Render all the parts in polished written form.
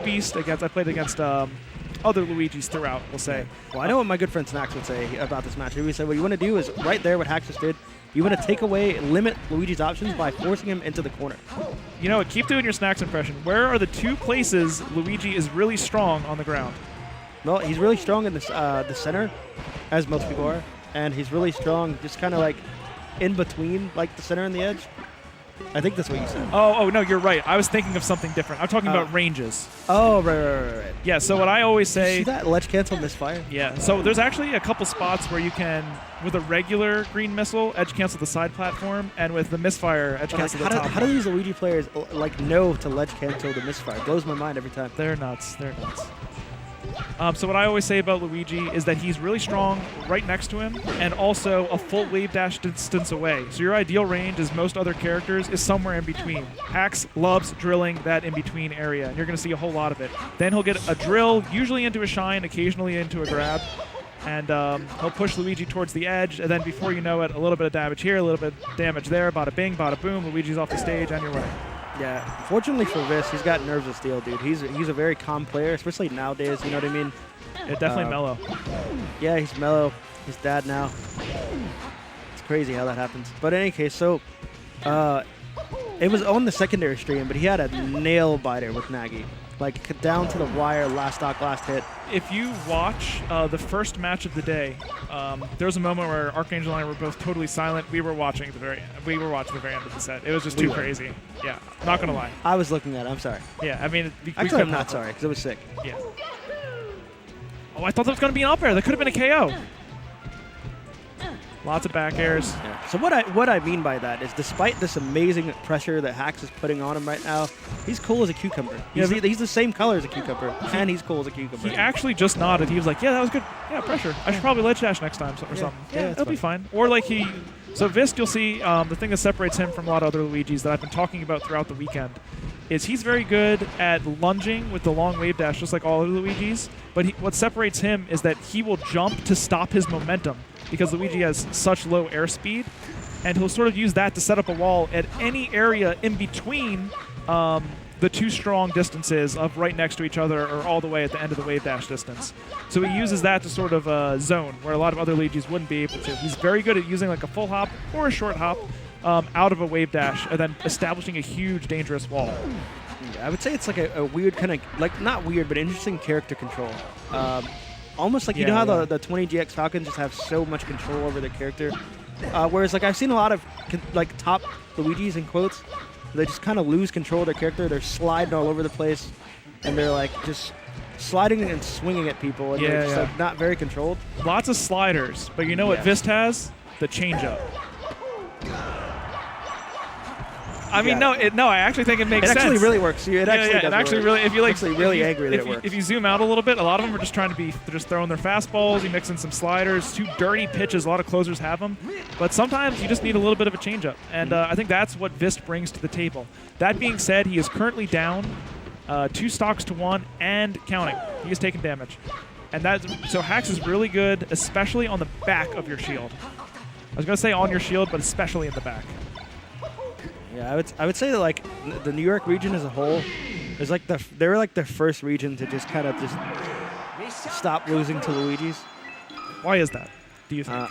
Vist against. I played against other Luigis throughout. We'll say. Well, I know what my good friend Snacks would say about this match. He would say what you want to do is right there what Hax just did. You want to take away, limit Luigi's options by forcing him into the corner. You know what? Keep doing your Snacks impression. Where are the 2 places Luigi is really strong on the ground? Well, he's really strong in the center, as most people are, and he's really strong just kind of like in between, like the center and the edge. I think that's what you said. Oh, no, you're right. I was thinking of something different. I'm talking about ranges. Oh, right. Yeah, so what I always say... See that ledge cancel misfire? Yeah, so there's actually a couple spots where you can, with a regular green missile, edge cancel the side platform, and with the misfire, edge cancel the top. How do these Luigi players know to ledge cancel the misfire? It blows my mind every time. They're nuts. So what I always say about Luigi is that he's really strong right next to him and also a full wave dash distance away. So your ideal range, as most other characters, is somewhere in between. Hax loves drilling that in-between area, and you're going to see a whole lot of it. Then he'll get a drill, usually into a shine, occasionally into a grab, and he'll push Luigi towards the edge, and then before you know it, a little bit of damage here, a little bit of damage there, bada bing, bada boom, Luigi's off the stage, and you're winning. Yeah, fortunately for Vist, he's got nerves of steel, dude. He's a very calm player, especially nowadays, you know what I mean? Yeah, definitely mellow. Yeah, he's mellow. He's dad now. It's crazy how that happens. But in any case, so it was on the secondary stream, but he had a nail biter with Nagy. Like, down to the wire, last stock, last hit. If you watch the first match of the day, there was a moment where Archangel and I were both totally silent. We were watching the very end of the set. It was just too crazy. Yeah, not gonna lie. I was looking at it. I'm sorry. Yeah, I mean, actually, I'm not sorry because it was sick. Yeah. Oh, I thought that was gonna be an up air. That could have been a KO. Lots of back airs. Yeah. So what I mean by that is, despite this amazing pressure that Hax is putting on him right now, he's cool as a cucumber. He's the same color as a cucumber, and he's cool as a cucumber. He actually just nodded. He was like, "Yeah, that was good. Yeah, pressure. I should probably ledge dash next time or something. Yeah, it'll be fine." Or like so Vist, you'll see the thing that separates him from a lot of other Luigis that I've been talking about throughout the weekend is he's very good at lunging with the long wave dash, just like all other Luigis. But what separates him is that he will jump to stop his momentum, because Luigi has such low airspeed, and he'll sort of use that to set up a wall at any area in between the 2 strong distances of right next to each other or all the way at the end of the wave dash distance. So he uses that to sort of zone where a lot of other Luigis wouldn't be able to. He's very good at using like a full hop or a short hop out of a wave dash and then establishing a huge dangerous wall. Yeah, I would say it's like a weird kind of, like, not weird, but interesting character control. Almost like, you know how the 20GX Falcons just have so much control over their character? Whereas, like, I've seen a lot of, like, top Luigis, in quotes, they just kind of lose control of their character. They're sliding all over the place, and they're, like, just sliding and swinging at people, and they're just, like, not very controlled. Lots of sliders, but you know what Vist has? The changeup. I mean, no, I actually think it makes sense. It actually really works. It actually really, if you like, actually really angry that it works. If you zoom out a little bit, a lot of them are just they're just throwing their fastballs. You mix in some sliders, 2 dirty pitches. A lot of closers have them, but sometimes you just need a little bit of a changeup, and I think that's what Vist brings to the table. That being said, he is currently down 2 stocks to 1 and counting. He is taking damage, and so Hax is really good, especially on the back of your shield. I was gonna say on your shield, but especially in the back. Yeah, I would say that, like, the New York region as a whole is like they were like the first region to just kind of just stop losing to Luigi's. Why is that, do you think?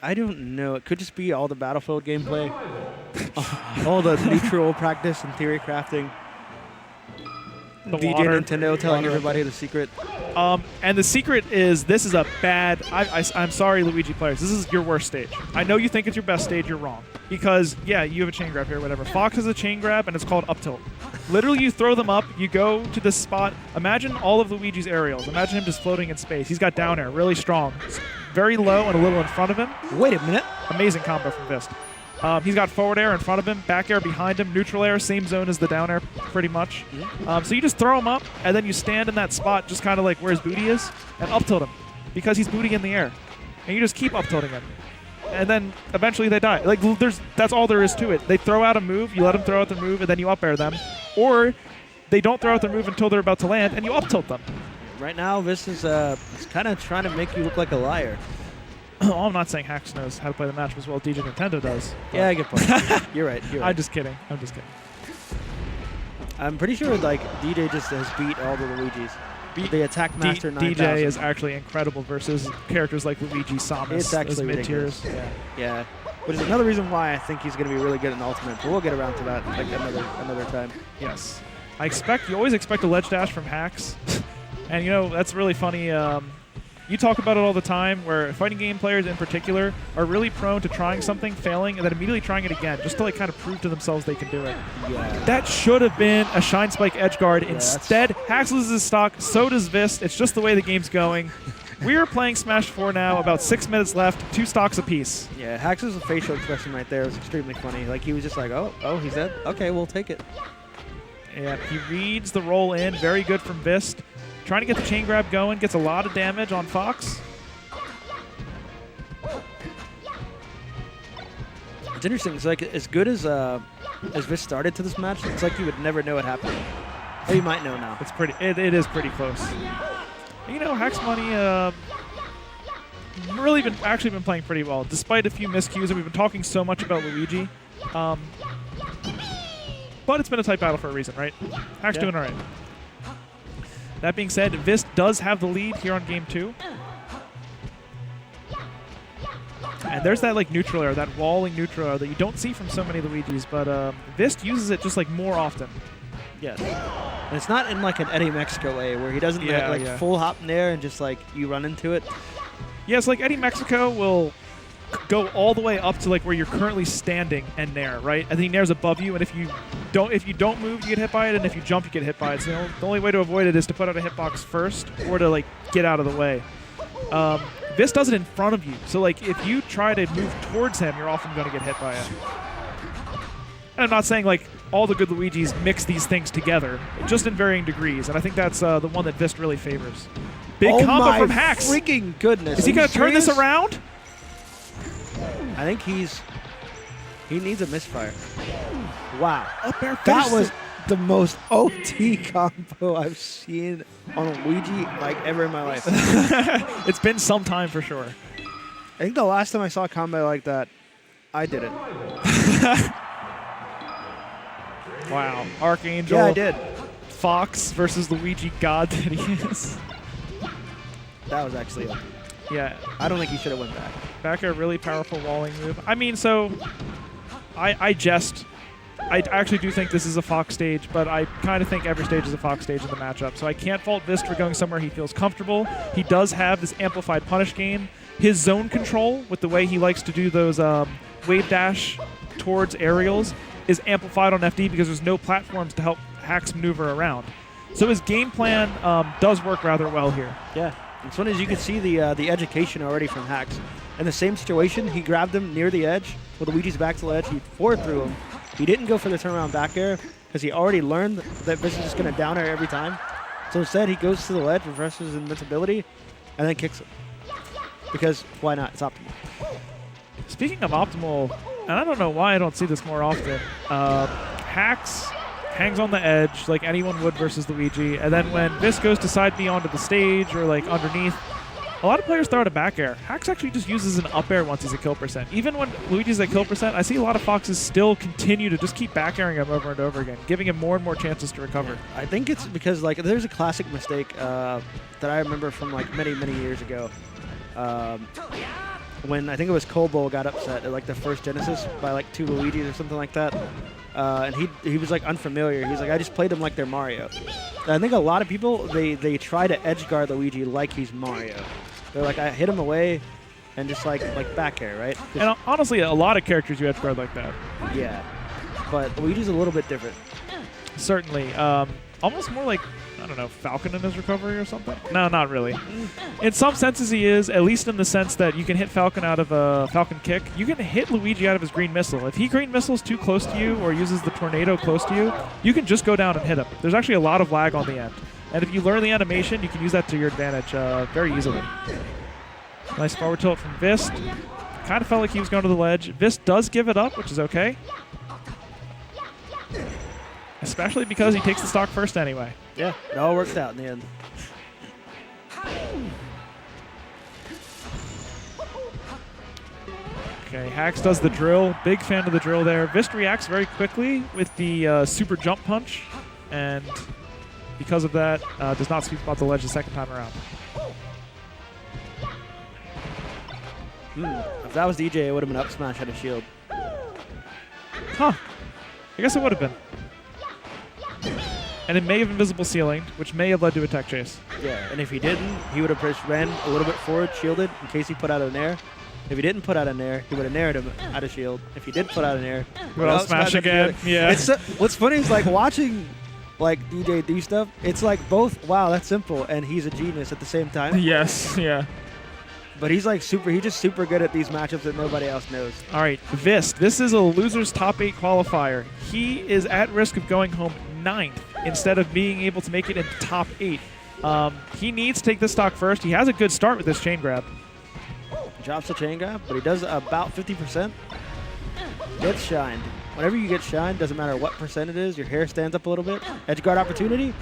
I don't know. It could just be all the Battlefield gameplay, all the neutral practice and theory crafting. DJ Nintendo telling everybody the secret. And the secret is, this is a bad... I'm sorry, Luigi players. This is your worst stage. I know you think it's your best stage. You're wrong. Because, yeah, you have a chain grab here, whatever. Fox has a chain grab, and it's called up tilt. Literally, you throw them up. You go to this spot. Imagine all of Luigi's aerials. Imagine him just floating in space. He's got down air, really strong. Very low and a little in front of him. Wait a minute. Amazing combo from Vist. He's got forward air in front of him, back air behind him, neutral air, same zone as the down air, pretty much. So you just throw him up, and then you stand in that spot, just kind of like where his booty is, and up tilt him, because he's booty in the air. And you just keep up tilting him. And then eventually they die. Like, that's all there is to it. They throw out a move, you let them throw out their move, and then you up air them. Or they don't throw out their move until they're about to land, and you up tilt them. Right now, this is kind of trying to make you look like a liar. Oh, I'm not saying Hax knows how to play the match as well as DJ Nintendo does. Yeah, good point. You're right. I'm just kidding. I'm pretty sure like DJ just has beat all the Luigis. The attack master 9000. DJ is actually incredible versus characters like Luigi, Samus, It's actually mid tiers. Yeah. Which is another reason why I think he's going to be really good in Ultimate. But we'll get around to that like another time. Yes. You always expect a ledge dash from hacks. And, you know, that's really funny. You talk about it all the time where fighting game players in particular are really prone to trying something, failing, and then immediately trying it again just to like kind of prove to themselves they can do it. Yeah. That should have been a Shine Spike edge guard. Instead, Hacks loses his stock, so does Vist. It's just the way the game's going. We are playing Smash 4 now, about 6 minutes left, 2 stocks apiece. Yeah, Hacks' facial expression right there was extremely funny. Like he was just like, oh, he's dead? Okay, we'll take it. Yeah, he reads the roll in. Very good from Vist. Trying to get the chain grab going. Gets a lot of damage on Fox. It's interesting. It's like as good as Vist started to this match, it's like you would never know it happened. Or you might know now. It's pretty. It is pretty close. You know, Hacks Money really actually been playing pretty well, despite a few miscues, and we've been talking so much about Luigi. But it's been a tight battle for a reason, right? Hacks doing all right. That being said, Vist does have the lead here on game 2. And there's that like neutral air, that walling neutral air that you don't see from so many Luigis, but Vist uses it just like more often. Yes. And it's not in like an Eddie Mexico way where he doesn't full hop in there and just like you run into it. Yeah, it's like Eddie Mexico will go all the way up to like where you're currently standing and nair, right? And then he nairs above you, and if you don't move, you get hit by it, and if you jump, you get hit by it. So the only way to avoid it is to put out a hitbox first or to like get out of the way. Vist does it in front of you, so like if you try to move towards him, you're often going to get hit by it. And I'm not saying like all the good Luigis mix these things together, just in varying degrees, and I think that's the one that Vist really favors. Big combo from Hacks. Freaking goodness! Is he going to turn this around? I think he needs a misfire. Wow. Up air that was the most OT combo I've seen on a Luigi like ever in my life. It's been some time for sure. I think the last time I saw a combo like that, I did it. Wow. Archangel. Yeah, I did. Fox versus Luigi God that he is. That was actually it. Yeah. I don't think he should have went back. Back air, really powerful walling move. I mean, so I jest. I actually do think this is a Fox stage, but I kind of think every stage is a Fox stage in the matchup. So I can't fault Vist for going somewhere he feels comfortable. He does have this amplified punish game. His zone control, with the way he likes to do those wave dash towards aerials, is amplified on FD because there's no platforms to help Hacks maneuver around. So his game plan does work rather well here. Yeah. As soon as you can see the education already from Hacks. In the same situation, he grabbed him near the edge with Luigi's back to the edge. He forward threw him. He didn't go for the turnaround back air because he already learned that Vist is just going to down air every time. So instead, he goes to the ledge, reverses his invincibility, and then kicks it. Because why not? It's optimal. Speaking of optimal, and I don't know why I don't see this more often, Hacks hangs on the edge like anyone would versus Luigi, and then when Vist goes to side B onto the stage or like underneath, a lot of players throw out a back air. Hacks actually just uses an up air once he's at kill percent. Even when Luigi's at kill percent, I see a lot of Foxes still continue to just keep back airing him over and over again, giving him more and more chances to recover. I think it's because like there's a classic mistake that I remember from like many years ago. When I think it was Kobo got upset at like the first Genesis by like 2 Luigis or something like that. And he was like unfamiliar. He's like, I just played them like they're Mario. And I think a lot of people, they try to edge guard Luigi like he's Mario. They're like, I hit him away and just like back air, right? And honestly, a lot of characters you edge guard like that. Yeah. But Luigi's a little bit different. Certainly. Almost more like, I don't know, Falcon in his recovery or something? No, not really. In some senses he is, at least in the sense that you can hit Falcon out of a Falcon kick. You can hit Luigi out of his green missile. If he green missiles too close to you or uses the tornado close to you, you can just go down and hit him. There's actually a lot of lag on the end. And if you learn the animation, you can use that to your advantage very easily. Nice forward tilt from Vist. Kind of felt like he was going to the ledge. Vist does give it up, which is okay. Especially because he takes the stock first anyway. Yeah, it all works out in the end. Okay, Hacks does the drill. Big fan of the drill there. Vist reacts very quickly with the super jump punch. and because of that, does not sweep spot the ledge the second time around. If that was DJ, it would have been up smash out of shield. Huh. I guess it would have been. And it may have invisible ceiling, which may have led to a tech chase. Yeah, and if he didn't, he would have just ran a little bit forward, shielded, in case he put out an air. If he didn't put out an air, he would have nared him out of shield. If he did put out an air, he would have smash again. Yeah. It's what's funny is like watching like DJ do stuff. It's like both. Wow, that's simple, and he's a genius at the same time. Yes. Yeah. But he's like super. He's just super good at these matchups that nobody else knows. All right, Vist. This is a loser's top 8 qualifier. He is at risk of going home 9th instead of being able to make it into top 8. He needs to take this stock first. He has a good start with this chain grab. Drops the chain grab, but he does about 50%. Gets shined. Whenever you get shined, doesn't matter what percent it is, your hair stands up a little bit. Edge guard opportunity.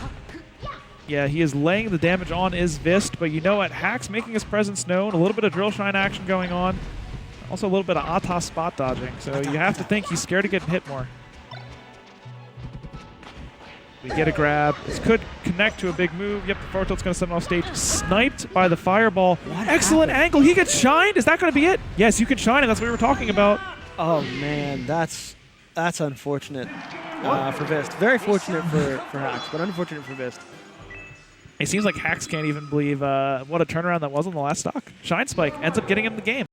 Yeah, he is laying the damage on is Vist, but you know what? Hack's making his presence known. A little bit of drill shine action going on. Also a little bit of Ata spot dodging. So you have to think he's scared of getting hit more. We get a grab. This could connect to a big move. Yep, the forward tilt's going to summon off stage. Sniped by the fireball. What Excellent happened? angle. He gets shined. Is that going to be it? Yes, you can shine it. That's what we were talking about. Oh man, that's unfortunate for Vist. Very fortunate for Hacks, but unfortunate for Vist. It seems like Hacks can't even believe what a turnaround that was on the last stock. Shine Spike ends up getting him the game.